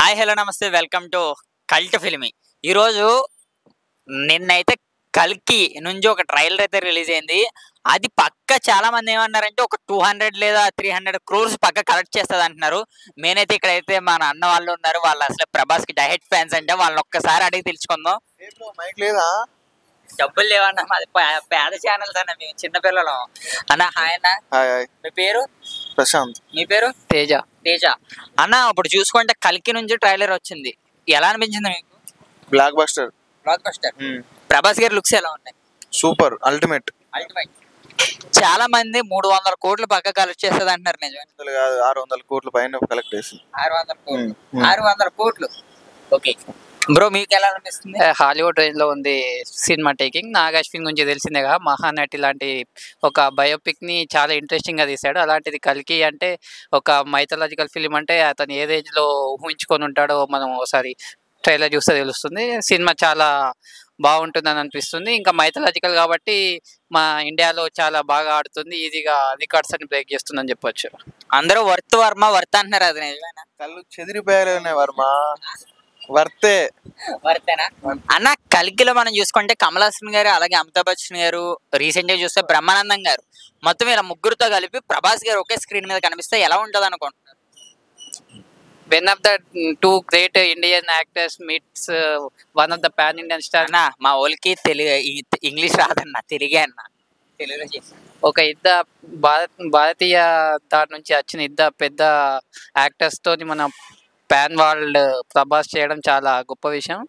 Hi hello నమస్తే welcome to cult filmy. ఈరోజు నిన్నైతే కల్కి నుంచి ఒక ట్రైలర్ అయితే రిలీజ్ అయింది. అది పక్క చాలా మంది ఏమన్నారంటే ఒక 200 లేదా 300 క్రోర్స్ పక్క కలెక్ట్ చేస్తుంది అంటున్నారు. నేనైతే ఇక్కడైతే మన అన్న వాళ్ళు ఉన్నారు, వాళ్ళు అసలు ప్రభాస్ కి డైరెక్ట్ ఫ్యాన్స్ అంటే వాళ్ళని ఒక్కసారి అడిగి తెలుసుకుందాం. మైక్ లేదా? డబ్బులు లేవన్నా, మాది పేద ఛానల్స్ అన్న, మేము చిన్నపిల్లలు అన్న. హాయ్ అన్న, మీ పేరు? ప్రశాంత్. మీ పేరు? తేజ. తేజ అన్న. ఇప్పుడు చూసుకుంటే కల్కి నుంచి ట్రైలర్ వచ్చింది, ఎలా అనిపించింది మీకు? Block buster. Block buster. Prabhas గారి లుక్స్ ఎలా ఉన్నాయి? Super, ultimate. చాలా మంది 300 కోట్లు పక్క కలెక్ట్ చేస్తుంది అంటున్నారు, నిజమే? 600 కోట్ల పైన కలెక్ట్ చేసింది. 600 కోట్లు. 600 కోట్లు. ఓకే బ్రో, మీకు ఎలా అనిపిస్తుంది? హాలీవుడ్ రేంజ్ లో ఉంది సినిమా టేకింగ్. నాగ్ అశ్విన్ గురించి తెలిసిందేగా, మహానటి లాంటి ఒక బయోపిక్ ని చాలా ఇంట్రెస్టింగ్ గా తీశాడు. అలాంటిది కల్కి అంటే ఒక మైథలాజికల్ ఫిలిం, అంటే అతను ఏ రేంజ్ లో ఊహించుకొని ఉంటాడో మనం ఒకసారి ట్రైలర్ చూస్తే తెలుస్తుంది. సినిమా చాలా బాగుంటుందని అనిపిస్తుంది. ఇంకా మైథలాజికల్ కాబట్టి మా ఇండియాలో చాలా బాగా ఆడుతుంది, ఈజీగా రికార్డ్స్ అని బ్రేక్ చేస్తుందని చెప్పొచ్చు. అందరూ వర్త్ వర్మ వర్త్ అంటున్నారు, అది నిజమేనా? కళ్ళు చెదిరిపోయారు వర్మ. వర్తే. వర్తేనా అన్న? కల్కిలో మనం చూసుకుంటే కమల్ హాసన్ గారు, అలాగే అమితాబ్ బచ్చన్ గారు, రీసెంట్ గా చూస్తే బ్రహ్మానందం గారు, మొత్తం ఇలా ముగ్గురుతో కలిపి ప్రభాస్ గారు ఒకే స్క్రీన్ మీద కనిపిస్తే ఎలా ఉంటది అనుకుంటున్నారు? One of the two great Indian actors meets one of the pan Indian star. అన్న మా వాళ్ళకి తెలుగు ఇంగ్లీష్ రాదన్న, తెలుగే అన్న, తెలుగులో చేసి ఒక భారతీయ దాని నుంచి వచ్చిన పెద్ద యాక్టర్స్ తోని మన పాన్ వరల్డ్ ప్రభాస్ చేయడం చాలా గొప్ప విషయం.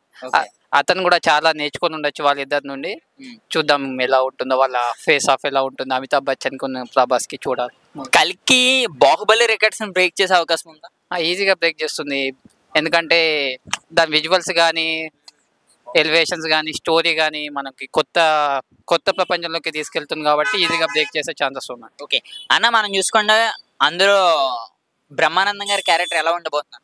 అతను కూడా చాలా నేర్చుకొని ఉండొచ్చు వాళ్ళిద్దరి నుండి. చూద్దాం ఎలా ఉంటుందో, వాళ్ళ ఫేస్ ఆఫ్ ఎలా ఉంటుందో అమితాబ్ బచ్చన్ కు ప్రభాస్ కి చూడాలి. కల్కి బాహుబలి రికార్డ్స్ బ్రేక్ చేసే అవకాశం ఉందా? ఈజీగా బ్రేక్ చేస్తుంది, ఎందుకంటే దాని విజువల్స్ కానీ, ఎలివేషన్స్ కానీ, స్టోరీ కానీ మనకి కొత్త కొత్త ప్రపంచంలోకి తీసుకెళ్తుంది కాబట్టి ఈజీగా బ్రేక్ చేసే ఛాన్సెస్ ఉన్నాయి. ఓకే అన్న, మనం చూసుకుంటే అందులో బ్రహ్మానందం గారి క్యారెక్టర్ ఎలా ఉండబోతుంది?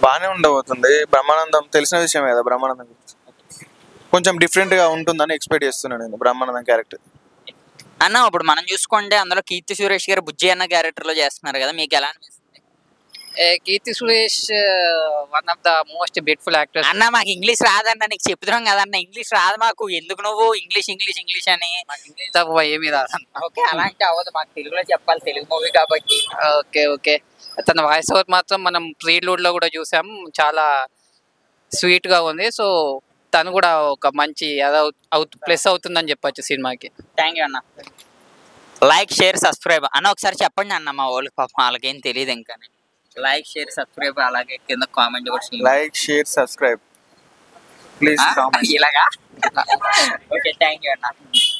బాగానే ఉండబోతుంది. బ్రహ్మానందం తెలిసిన విషయం కదా, బ్రహ్మానందం కొంచెం డిఫరెంట్ గా ఉంటుందని ఎక్స్పెక్ట్ చేస్తున్నాను నేను బ్రహ్మానందం క్యారెక్టర్. అన్న ఇప్పుడు మనం చూసుకుంటే అందులో కీర్తి సురేష్ గారు బుజ్జి అన్న క్యారెక్టర్ లో చేస్తున్నారు కదా, మీకు ఎలా అనిపిస్తుంది? Keerthy Suresh one of the most beautiful actors. అన్న మాకు ఇంగ్లీష్ రాదన్న, నీకు చెప్తున్నాం కదన్న, ఇంగ్లీష్ రాదు మాకు, ఎందుకు నువ్వు ఇంగ్లీష్ ఇంగ్లీష్ ఇంగ్లీష్ అని? ఏమీ రాదన్న. ఓకే, అలాంటి అవ్వదు, మాకు తెలుగులో చెప్పాలి, తెలుగు మూవీ కాబట్టి. ఓకే ఓకే తన వాయిస్ ఓవర్ మాత్రం మనం ప్రీలూడ్ లో కూడా చూసాం, చాలా స్వీట్ గా ఉంది. సో తను కూడా ఒక మంచి ప్లస్ అవుతుందని చెప్పొచ్చు సినిమాకి. థ్యాంక్ యూ అన్న. లైక్ షేర్ సబ్స్క్రైబ్ అన్న, ఒకసారి చెప్పండి అన్న, మా వాళ్ళకి పాపం వాళ్ళకేం తెలియదు ఇంకా. లైక్ షేర్ సబ్స్క్రైబ్, అలాగే కింద కామెంట్ కూడా లైక్ షేర్ సబ్స్క్రైబ్ ప్లీజ్. ఇలాగా. ఓకే థ్యాంక్ యూ అన్న.